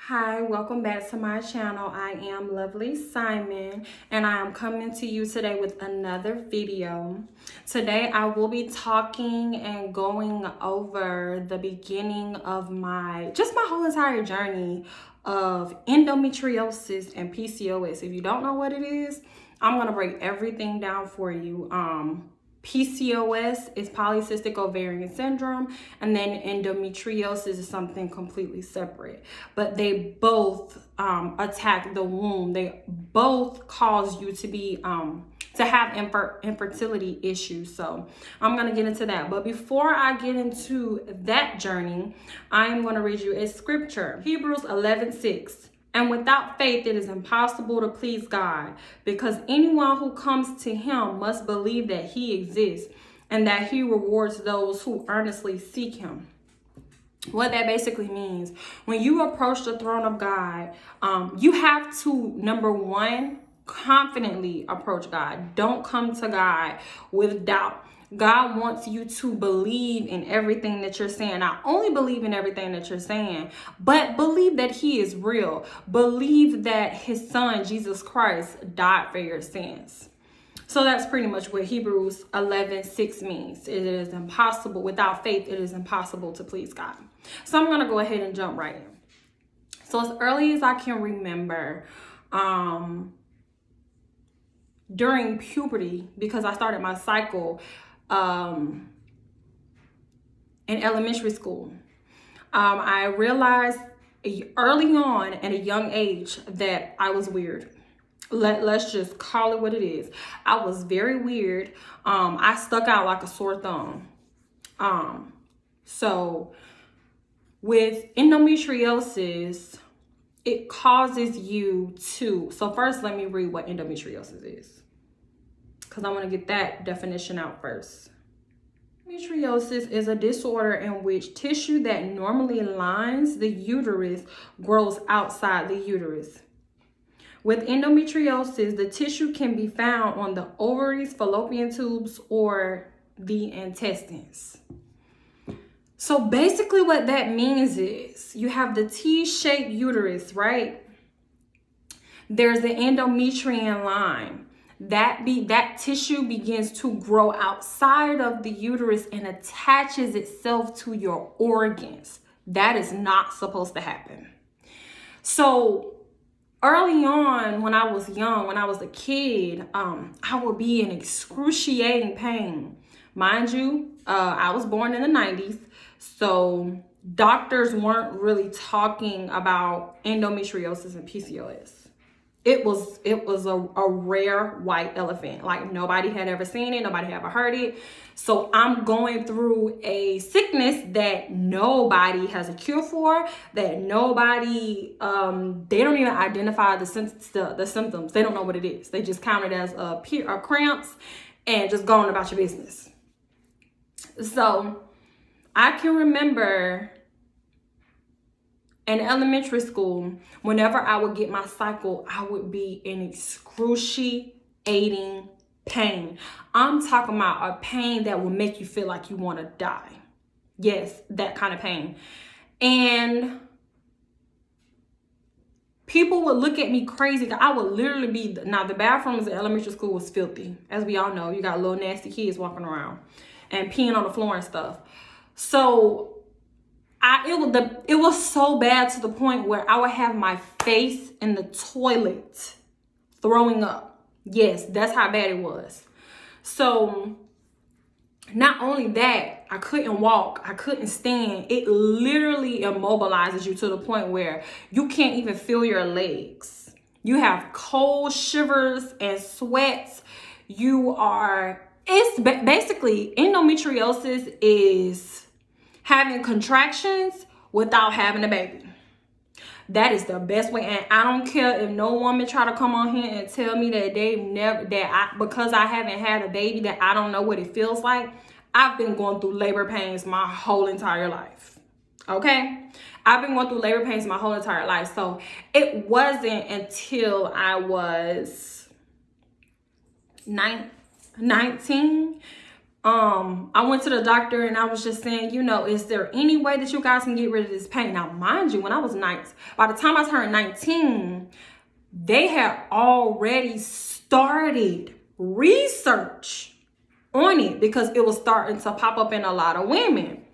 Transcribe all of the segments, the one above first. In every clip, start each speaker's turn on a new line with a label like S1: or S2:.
S1: Hi, welcome back to my channel. I am Lovely Simon and I am coming to you today with another video. Today I will be talking and going over the beginning of my whole entire journey of endometriosis and PCOS. If you don't know what it is, I'm going to break everything down for you. PCOS is polycystic ovarian syndrome, and then endometriosis is something completely separate. But they both attack the womb. They both cause you to be to have infertility issues. So I'm going to get into that. But before I get into that journey, I'm going to read you a scripture. Hebrews 11:6. And without faith, it is impossible to please God, because anyone who comes to him must believe that he exists and that he rewards those who earnestly seek him. What that basically means, when you approach the throne of God, you have to, number one, confidently approach God. Don't come to God with doubt. God wants you to believe in everything that you're saying. Not only believe in everything that you're saying, but believe that he is real. Believe that his son, Jesus Christ, died for your sins. So that's pretty much what Hebrews 11:6 means. It is impossible. Without faith, it is impossible to please God. So I'm going to go ahead and jump right in. So as early as I can remember, during puberty, because I started my cycle in elementary school, I realized early on at a young age that I was weird. Let's just call it what it is. I was very weird. I stuck out like a sore thumb. So with endometriosis, it causes you to, so first let me read what endometriosis is, because I want to get that definition out first. Endometriosis is a disorder in which tissue that normally lines the uterus grows outside the uterus. With endometriosis, the tissue can be found on the ovaries, fallopian tubes, or the intestines. So basically what that means is you have the T-shaped uterus, right? There's the endometrium line. That tissue begins to grow outside of the uterus and attaches itself to your organs. That is not supposed to happen. So early on, when I was young, when I was a kid, I would be in excruciating pain. Mind you, I was born in the 90s, so doctors weren't really talking about endometriosis and PCOS. It was a rare white elephant. Like nobody had ever seen it, nobody had ever heard it. So I'm going through a sickness that nobody has a cure for, that nobody, they don't even identify the symptoms. They don't know what it is. They just count it as a cramps and just go on about your business. So I can remember in elementary school, whenever I would get my cycle, I would be in excruciating pain. I'm talking about a pain that will make you feel like you want to die. Yes, that kind of pain. And people would look at me crazy. I would literally be, now the bathrooms at elementary school was filthy. As we all know, you got little nasty kids walking around and peeing on the floor and stuff. So it was so bad to the point where I would have my face in the toilet throwing up. Yes, that's how bad it was. So not only that, I couldn't walk, I couldn't stand. It literally immobilizes you to the point where you can't even feel your legs. You have cold shivers and sweats. It's basically, endometriosis is having contractions without having a baby. That is the best way. And I don't care if no woman try to come on here and tell me that because I haven't had a baby, that I don't know what it feels like. I've been going through labor pains my whole entire life. Okay? I've been going through labor pains my whole entire life. So it wasn't until I was 19 I went to the doctor and I was just saying, is there any way that you guys can get rid of this pain? Now, mind you, when I was 19, by the time I turned 19, they had already started research on it because it was starting to pop up in a lot of women.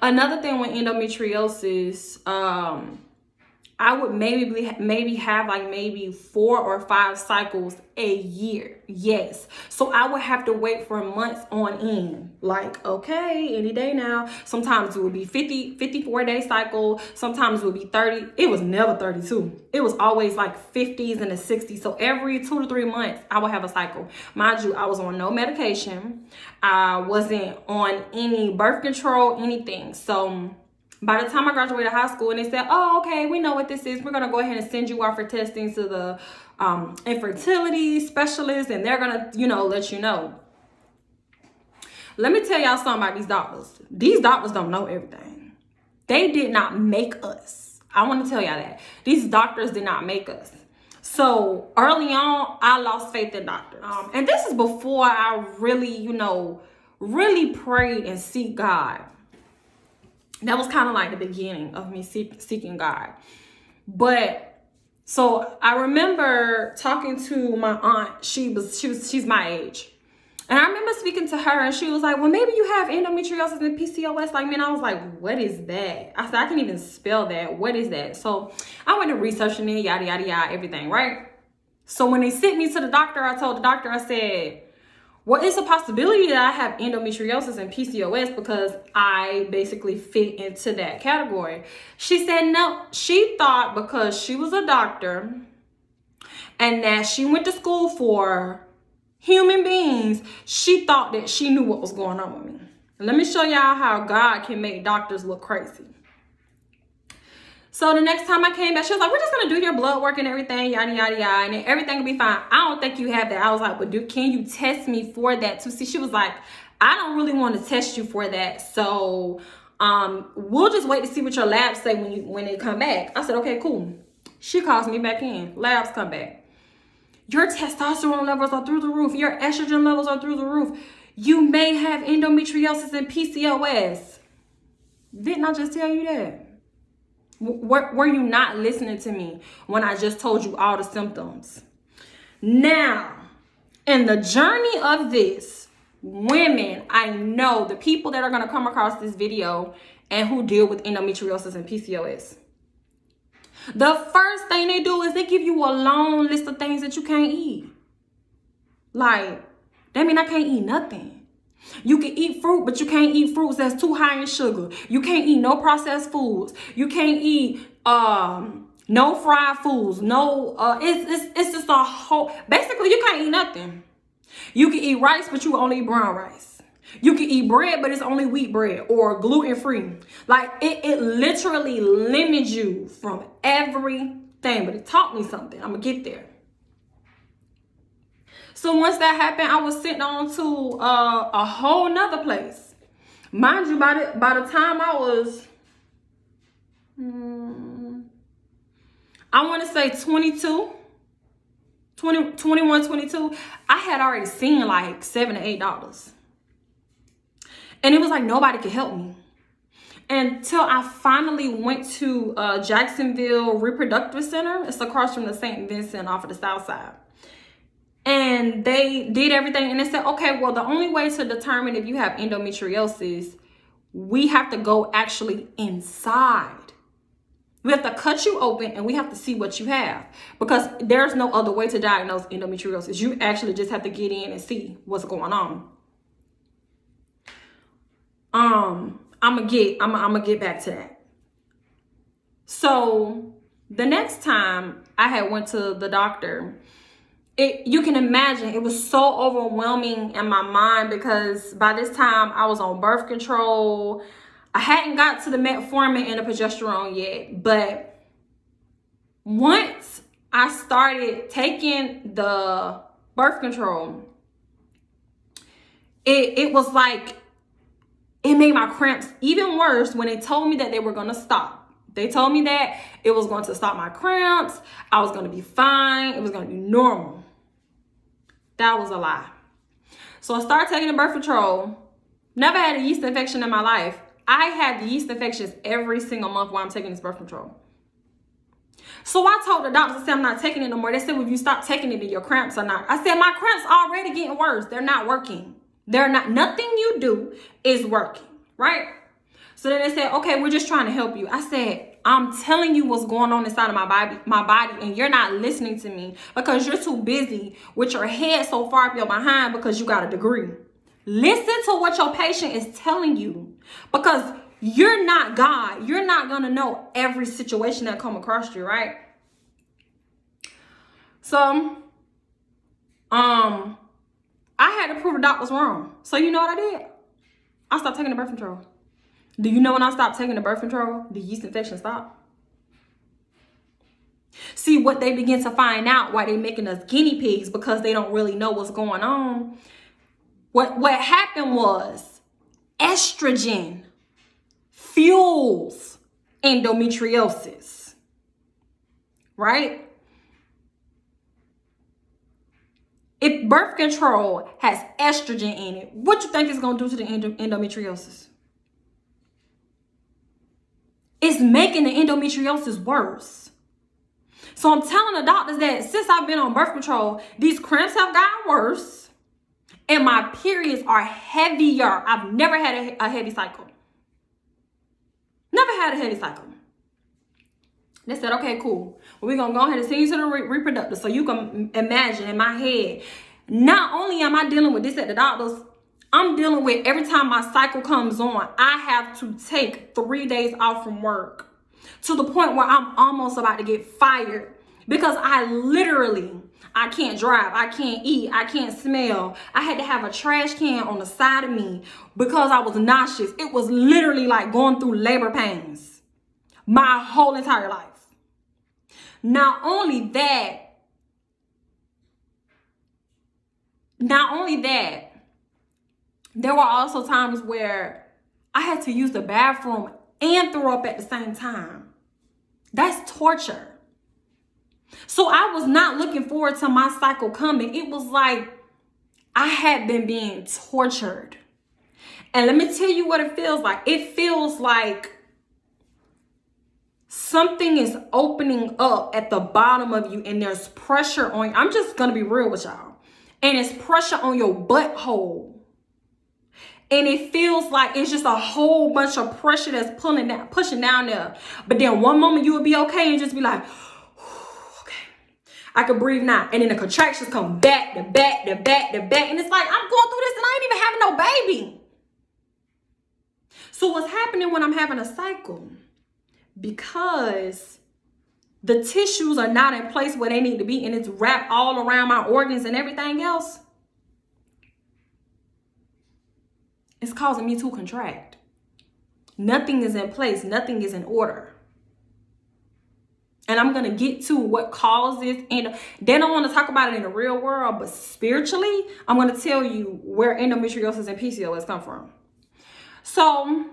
S1: Another thing with endometriosis, I would maybe have like maybe 4 or 5 cycles a year. Yes. So I would have to wait for months on end. Like, okay, any day now. Sometimes it would be 54-day cycle. Sometimes it would be 30. It was never 32. It was always like 50s and the 60s. So every 2 to 3 months, I would have a cycle. Mind you, I was on no medication. I wasn't on any birth control, anything. So by the time I graduated high school and they said, oh, okay, we know what this is. We're going to go ahead and send you out for testing to the infertility specialist, and they're going to, let you know. Let me tell y'all something about these doctors. These doctors don't know everything. They did not make us. I want to tell y'all that. These doctors did not make us. So early on, I lost faith in doctors. And this is before I really, really prayed and seek God. That was kind of like the beginning of me seeking God. But so I remember talking to my aunt. She's my age. And I remember speaking to her and she was like, well, maybe you have endometriosis and PCOS like me. And I was like, what is that? I said, I can't even spell that. What is that? So I went to researching it, yada, yada, yada, everything, right? So when they sent me to the doctor, I told the doctor, I said, well, it's a possibility that I have endometriosis and PCOS because I basically fit into that category. She said no. She thought because she was a doctor and that she went to school for human beings, she thought that she knew what was going on with me. Let me show y'all how God can make doctors look crazy. So the next time I came back, she was like, we're just going to do your blood work and everything, yada, yada, yada, and then everything will be fine. I don't think you have that. I was like, but can you test me for that to see? She was like, I don't really want to test you for that. So we'll just wait to see what your labs say when they come back. I said, okay, cool. She calls me back in. Labs come back. Your testosterone levels are through the roof. Your estrogen levels are through the roof. You may have endometriosis and PCOS. Didn't I just tell you that? Were you not listening to me when I just told you all the symptoms? Now, in the journey of this, women, I know the people that are going to come across this video and who deal with endometriosis and PCOS. The first thing they do is they give you a long list of things that you can't eat. Like, that mean I can't eat nothing. You can eat fruit, but you can't eat fruits that's too high in sugar. You can't eat no processed foods. You can't eat no fried foods. No, it's just a whole. Basically, you can't eat nothing. You can eat rice, but you only eat brown rice. You can eat bread, but it's only wheat bread or gluten free. Like it literally limits you from everything. But it taught me something. I'm gonna get there. So once that happened, I was sitting on to a whole nother place. Mind you, by the time I was, I want to say 21, 22, I had already seen like $7 to $8. And it was like nobody could help me. Until I finally went to Jacksonville Reproductive Center. It's across from the St. Vincent off of the south side. And they did everything and they said, okay, well, the only way to determine if you have endometriosis, we have to go actually inside. We have to cut you open and we have to see what you have because there's no other way to diagnose endometriosis. You actually just have to get in and see what's going on. I'm gonna get back to that. So the next time I had went to the doctor, you can imagine it was so overwhelming in my mind because by this time I was on birth control. I hadn't got to the metformin and the progesterone yet, but once I started taking the birth control, it was like, it made my cramps even worse when they told me that they were going to stop. They told me that it was going to stop my cramps. I was going to be fine. It was going to be normal. That was a lie. So I started taking the birth control. Never had a yeast infection in my life. I had yeast infections every single month while I'm taking this birth control. So I told the doctor, I said, I'm not taking it no more. They said, well, if you stop taking it, then your cramps are not. I said, my cramps already getting worse. They're not working. They're not, nothing you do is working, right? So then they said, okay, we're just trying to help you. I said, I'm telling you what's going on inside of my body, and you're not listening to me because you're too busy with your head so far up your behind because you got a degree. Listen to what your patient is telling you, because you're not God. You're not going to know every situation that come across you, right? So, I had to prove the doctors wrong. So you know what I did? I stopped taking the birth control. Do you know when I stopped taking the birth control, the yeast infection stopped? See, what they begin to find out why they're making us guinea pigs, because they don't really know what's going on. What happened was estrogen fuels endometriosis, right? If birth control has estrogen in it, what you think it's going to do to the endometriosis? It's making the endometriosis worse. So I'm telling the doctors that since I've been on birth control, these cramps have gotten worse and my periods are heavier. I've never had a heavy cycle. Never had a heavy cycle. They said, okay, cool. Well, we're going to go ahead and send you to the reproductive. So you can imagine in my head, not only am I dealing with this at the doctor's, I'm dealing with every time my cycle comes on, I have to take 3 days off from work, to the point where I'm almost about to get fired because I can't drive, I can't eat, I can't smell. I had to have a trash can on the side of me because I was nauseous. It was literally like going through labor pains my whole entire life. Not only that, there were also times where I had to use the bathroom and throw up at the same time. That's torture. So I was not looking forward to my cycle coming. It was like I had been being tortured. And let me tell you what it feels like. It feels like something is opening up at the bottom of you and there's pressure on you. I'm just going to be real with y'all. And it's pressure on your butthole. And it feels like it's just a whole bunch of pressure that's pushing down there. But then one moment you would be okay and just be like, okay, I can breathe now. And then the contractions come back to back to back to back. And it's like, I'm going through this and I ain't even having no baby. So what's happening when I'm having a cycle? Because the tissues are not in place where they need to be and it's wrapped all around my organs and everything else, it's causing me to contract. Nothing is in place. Nothing is in order. And I'm going to get to what causes, and they don't want to talk about it in the real world, but spiritually, I'm going to tell you where endometriosis and PCOS come from. So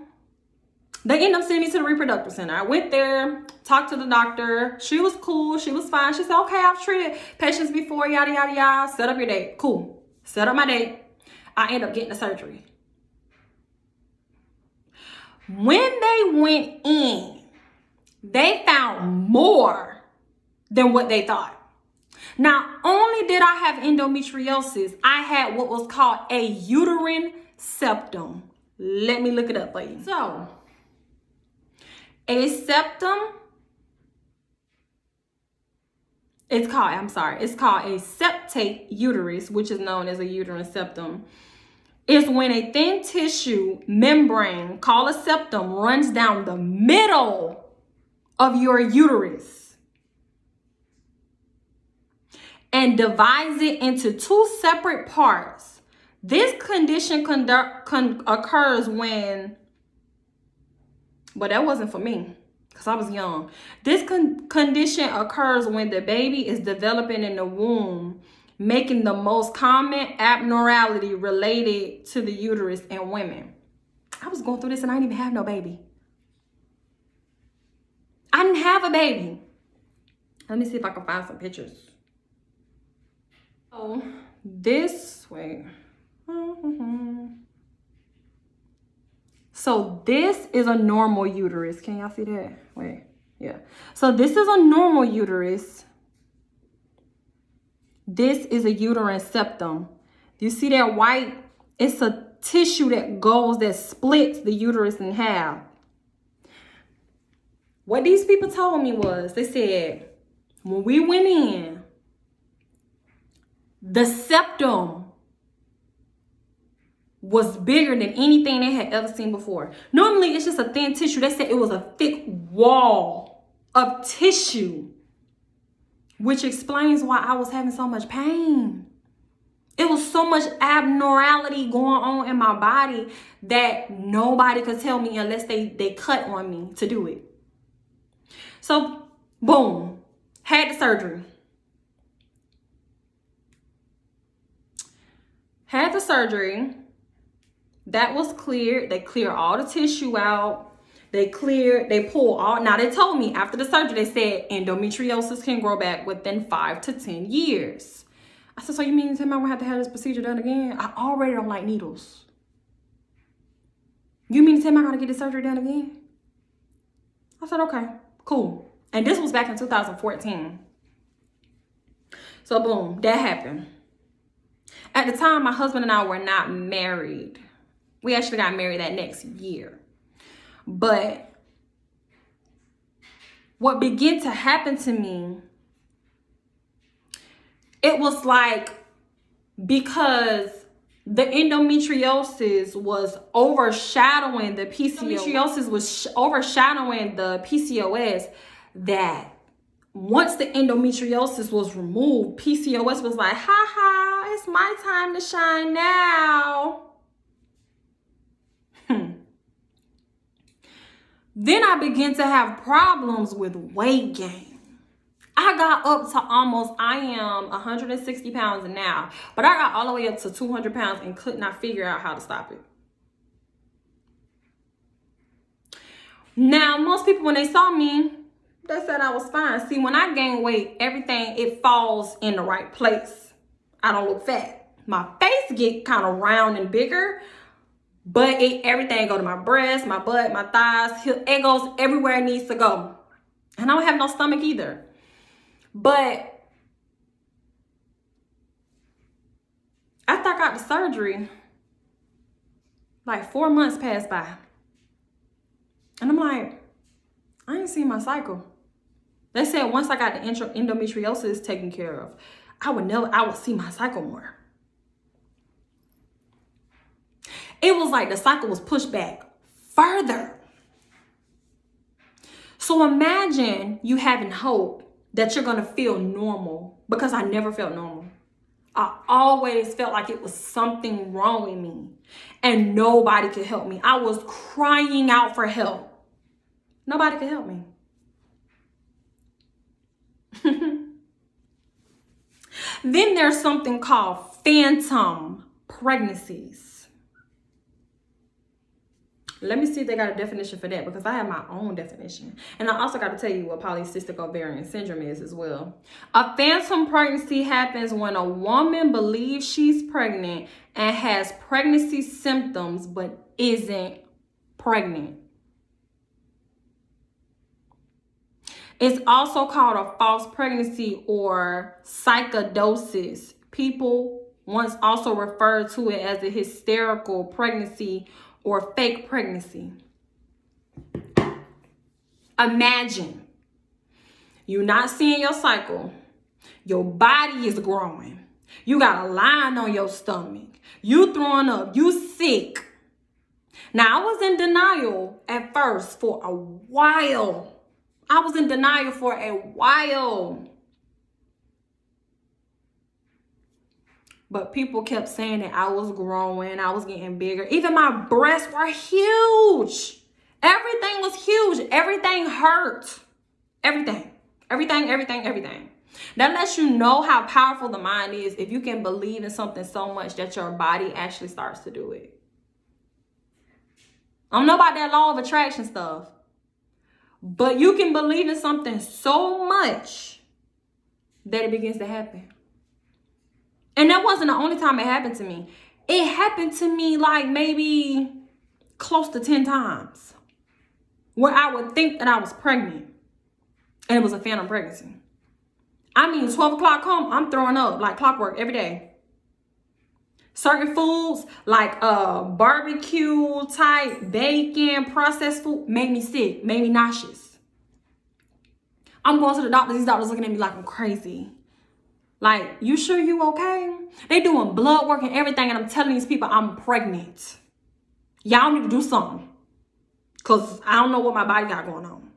S1: they end up sending me to the reproductive center. I went there, talked to the doctor. She was cool. She was fine. She said, okay, I've treated patients before, yada, yada, yada. Set up your date. Cool. Set up my date. I end up getting the surgery. When they went in, they found more than what they thought. Not only did I have endometriosis, I had what was called a uterine septum. Let me look it up for you. So, a septum, it's called a septate uterus, which is known as a uterine septum. Is when a thin tissue membrane called a septum runs down the middle of your uterus and divides it into two separate parts. This condition occurs when, but that wasn't for me because I was young. This condition occurs when the baby is developing in the womb, making the most common abnormality related to the uterus in women. I was going through this and I didn't even have no baby. I didn't have a baby. Let me see if I can find some pictures. Oh, wait. So this is a normal uterus. Can y'all see that? Wait, yeah. So this is a normal uterus. This is a uterine septum. You see that white? It's a tissue that splits the uterus in half. What these people told me was, they said, when we went in, the septum was bigger than anything they had ever seen before. Normally, it's just a thin tissue. They said it was a thick wall of tissue, which explains why I was having so much pain. It was so much abnormality going on in my body that nobody could tell me unless they cut on me to do it. So, boom, had the surgery. Had the surgery. That was cleared. They cleared all the tissue out. They pulled all. Now, they told me after the surgery, they said endometriosis can grow back within 5 to 10 years. I said, so you mean to tell me I'm going to have this procedure done again? I already don't like needles. You mean to tell me I got to get this surgery done again? I said, okay, cool. And this was back in 2014. So, boom, that happened. At the time, my husband and I were not married. We actually got married that next year. But what began to happen to me, it was like, because the endometriosis was overshadowing the PCOS. Endometriosis was overshadowing the PCOS, that once the endometriosis was removed, PCOS was like, ha ha, it's my time to shine now. Then I began to have problems with weight gain. I got up to I am 160 pounds now, but I got all the way up to 200 pounds and could not figure out how to stop it. Now, most people, when they saw me, they said I was fine. See, when I gain weight, everything, it falls in the right place. I don't look fat. My face get kind of round and bigger, but everything go to my breast, my butt, my thighs. It goes everywhere it needs to go. And I don't have no stomach either. But after I got the surgery, like 4 months passed by. And I'm like, I ain't seen my cycle. They said once I got the endometriosis taken care of, I would see my cycle more. It was like the cycle was pushed back further. So imagine you having hope that you're going to feel normal, because I never felt normal. I always felt like it was something wrong with me and nobody could help me. I was crying out for help. Nobody could help me. Then there's something called phantom pregnancies. Let me see if they got a definition for that, because I have my own definition. And I also got to tell you what polycystic ovarian syndrome is as well. A phantom pregnancy happens when a woman believes she's pregnant and has pregnancy symptoms but isn't pregnant. It's also called a false pregnancy or psychosis. People once also referred to it as a hysterical pregnancy or fake pregnancy. Imagine you're not seeing your cycle. Your body is growing. You got a line on your stomach. You throwing up. You sick. Now, I was in denial at first for a while. But people kept saying that I was growing, I was getting bigger. Even my breasts were huge. Everything was huge. Everything hurt. Everything. That lets you know how powerful the mind is if you can believe in something so much that your body actually starts to do it. I don't know about that law of attraction stuff, but you can believe in something so much that it begins to happen. And that wasn't the only time it happened to me. It happened to me like maybe close to 10 times where I would think that I was pregnant and it was a phantom pregnancy. I mean, 12 o'clock come, I'm throwing up like clockwork every day. Certain foods like barbecue type, bacon, processed food made me sick, made me nauseous. I'm going to the doctor. These doctors looking at me like I'm crazy. Like, you sure you okay? They doing blood work and everything, and I'm telling these people I'm pregnant. Y'all need to do something. Because I don't know what my body got going on.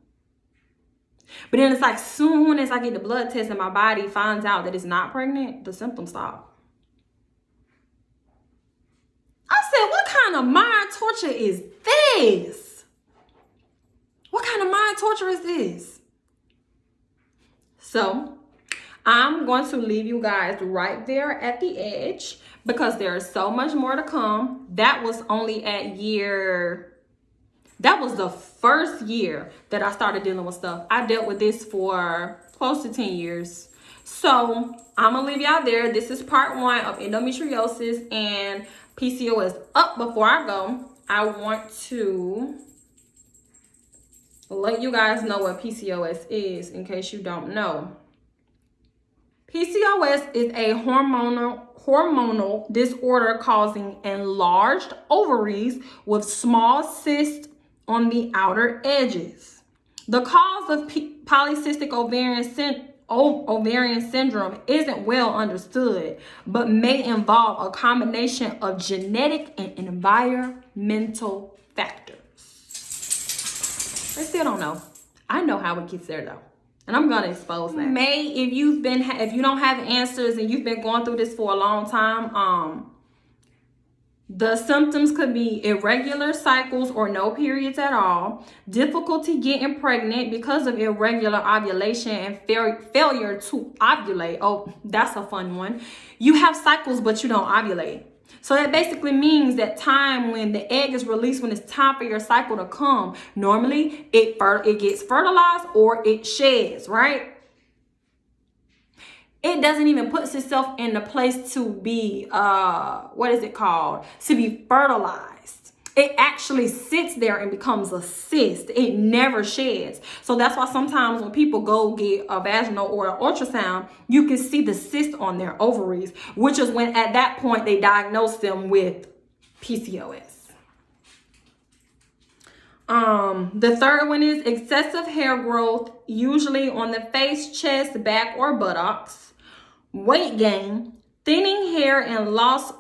S1: But then it's like soon as I get the blood test and my body finds out that it's not pregnant, the symptoms stop. I said, what kind of mind torture is this? What kind of mind torture is this? So I'm going to leave you guys right there at the edge because there's so much more to come. That was only that was the first year that I started dealing with stuff. I dealt with this for close to 10 years. So I'm going to leave y'all there. This is part 1 of endometriosis and PCOS. Before I go, I want to let you guys know what PCOS is in case you don't know. PCOS is a hormonal disorder causing enlarged ovaries with small cysts on the outer edges. The cause of polycystic ovarian syndrome isn't well understood, but may involve a combination of genetic and environmental factors. I still don't know. I know how it gets there though. And I'm gonna expose that. If you don't have answers and you've been going through this for a long time, the symptoms could be irregular cycles or no periods at all, difficulty getting pregnant because of irregular ovulation and failure to ovulate. Oh, that's a fun one. You have cycles, but you don't ovulate. So that basically means that time when the egg is released, when it's time for your cycle to come, normally it gets fertilized or it sheds, right? It doesn't even put itself in the place to be, to be fertilized. It actually sits there and becomes a cyst. It never sheds. So that's why sometimes when people go get a vaginal or an ultrasound, you can see the cyst on their ovaries, which is when at that point they diagnose them with PCOS. The third one is excessive hair growth, usually on the face, chest, back, or buttocks. Weight gain, thinning hair and loss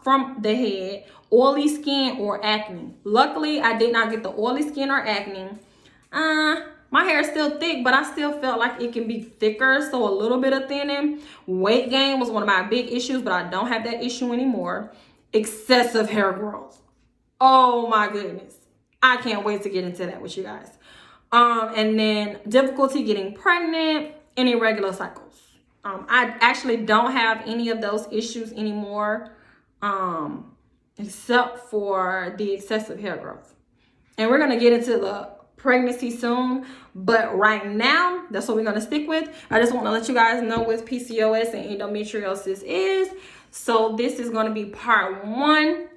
S1: from the head, oily skin or acne. Luckily, I did not get the oily skin or acne. My hair is still thick, but I still felt like it can be thicker, so a little bit of thinning. Weight gain was one of my big issues, but I don't have that issue anymore. Excessive hair growth. Oh my goodness. I can't wait to get into that with you guys. And then difficulty getting pregnant and irregular cycles. I actually don't have any of those issues anymore, except for the excessive hair growth. And we're going to get into the pregnancy soon, but right now, that's what we're going to stick with. I just want to let you guys know what PCOS and endometriosis is. So this is going to be part 1,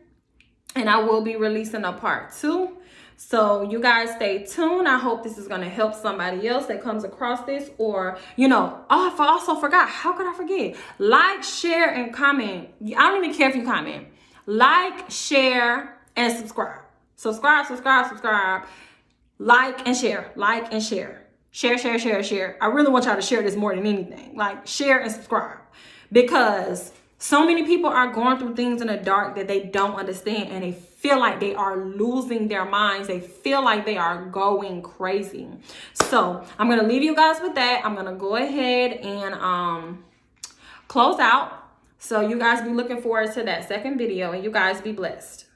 S1: and I will be releasing a part 2. So you guys stay tuned. I hope this is going to help somebody else that comes across this, or, I also forgot. How could I forget? Like, share, and comment. I don't even care if you comment. Like, share, and subscribe. Subscribe. Like and share. Like and share. Share. I really want y'all to share this more than anything. Like, share and subscribe. Because so many people are going through things in the dark that they don't understand, and they feel like they are losing their minds. They feel like they are going crazy. So I'm going to leave you guys with that. I'm going to go ahead and close out. So you guys be looking forward to that second video, and you guys be blessed.